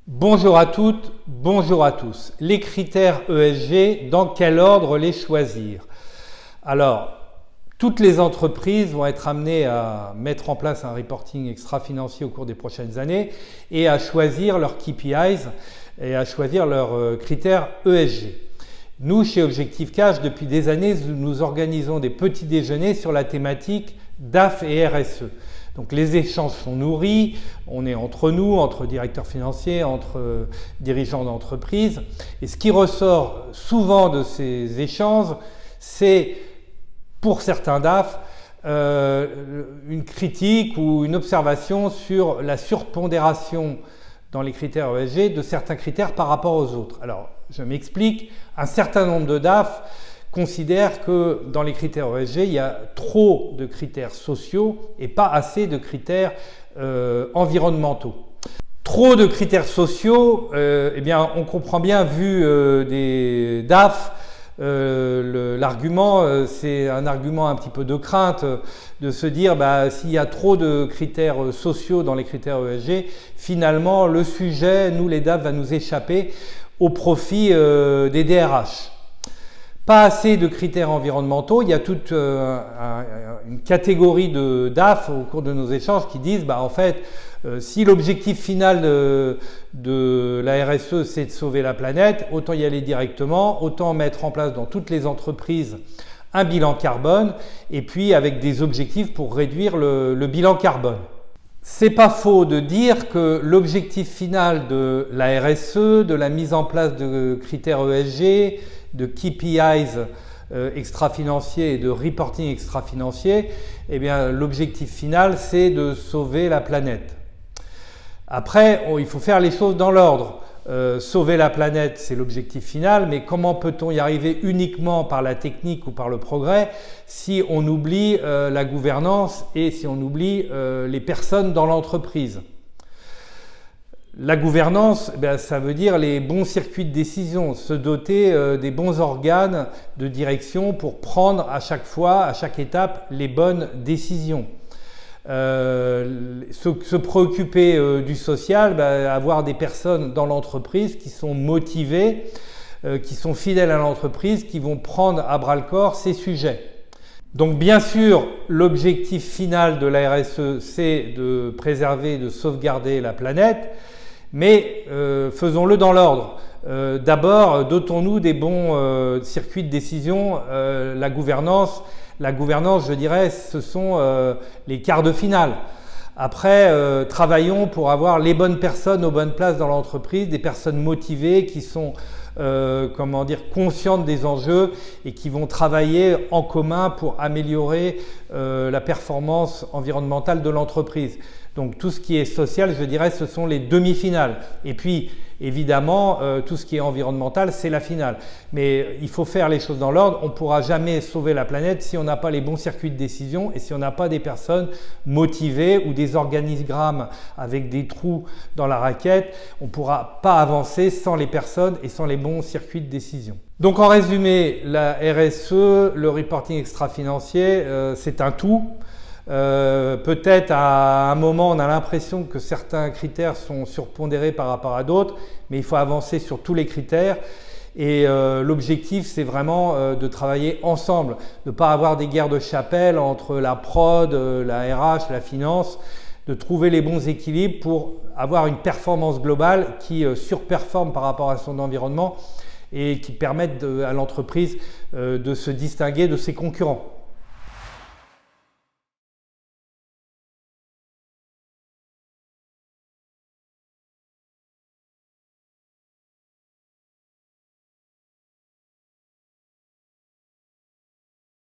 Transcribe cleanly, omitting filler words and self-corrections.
Bonjour à toutes, bonjour à tous. Les critères ESG, dans quel ordre les choisir? Alors, toutes les entreprises vont être amenées à mettre en place un reporting extra-financier au cours des prochaines années et à choisir leurs KPIs et à choisir leurs critères ESG. Nous, chez Objectif Cash, depuis des années, nous organisons des petits déjeuners sur la thématique DAF et RSE. Donc les échanges sont nourris, on est entre nous, entre directeurs financiers, entre dirigeants d'entreprise. Et ce qui ressort souvent de ces échanges, c'est pour certains DAF, une critique ou une observation sur la surpondération dans les critères ESG de certains critères par rapport aux autres. Alors, je m'explique, un certain nombre de DAF considèrent que dans les critères ESG, il y a trop de critères sociaux et pas assez de critères environnementaux. Trop de critères sociaux, eh bien, on comprend bien, vu des DAF, l'argument, c'est un argument un petit peu de crainte de se dire s'il y a trop de critères sociaux dans les critères ESG, finalement, le sujet, nous les DAF, va nous échapper au profit des DRH. Pas assez de critères environnementaux. Il y a toute une catégorie de DAF au cours de nos échanges qui disent en fait, si l'objectif final de la RSE c'est de sauver la planète, autant y aller directement, autant mettre en place dans toutes les entreprises un bilan carbone et puis avec des objectifs pour réduire le bilan carbone. C'est pas faux de dire que l'objectif final de la RSE, de la mise en place de critères ESG, de KPIs extra-financiers et de reporting extra-financier, eh bien l'objectif final c'est de sauver la planète. Après, il faut faire les choses dans l'ordre. Sauver la planète, c'est l'objectif final, mais comment peut-on y arriver uniquement par la technique ou par le progrès si on oublie la gouvernance et si on oublie les personnes dans l'entreprise? La gouvernance, ça veut dire les bons circuits de décision, se doter des bons organes de direction pour prendre à chaque fois, à chaque étape, les bonnes décisions. Se préoccuper du social, avoir des personnes dans l'entreprise qui sont motivées, qui sont fidèles à l'entreprise, qui vont prendre à bras le corps ces sujets. Donc bien sûr, l'objectif final de la RSE, c'est de préserver, de sauvegarder la planète, mais faisons-le dans l'ordre. D'abord, dotons-nous des bons circuits de décision. La gouvernance, je dirais, ce sont les quarts de finale. Après, travaillons pour avoir les bonnes personnes aux bonnes places dans l'entreprise, des personnes motivées qui sont conscientes des enjeux et qui vont travailler en commun pour améliorer la performance environnementale de l'entreprise. Donc tout ce qui est social, je dirais, ce sont les demi-finales. Et puis, évidemment, tout ce qui est environnemental, c'est la finale. Mais il faut faire les choses dans l'ordre. On ne pourra jamais sauver la planète si on n'a pas les bons circuits de décision et si on n'a pas des personnes motivées ou des organigrammes avec des trous dans la raquette. On ne pourra pas avancer sans les personnes et sans les bons circuits de décision. Donc en résumé, la RSE, le reporting extra-financier, c'est un tout. Peut-être à un moment on a l'impression que certains critères sont surpondérés par rapport à d'autres, mais il faut avancer sur tous les critères et l'objectif c'est vraiment de travailler ensemble, de ne pas avoir des guerres de chapelle entre la prod, la RH, la finance, de trouver les bons équilibres pour avoir une performance globale qui surperforme par rapport à son environnement et qui permette à l'entreprise de se distinguer de ses concurrents.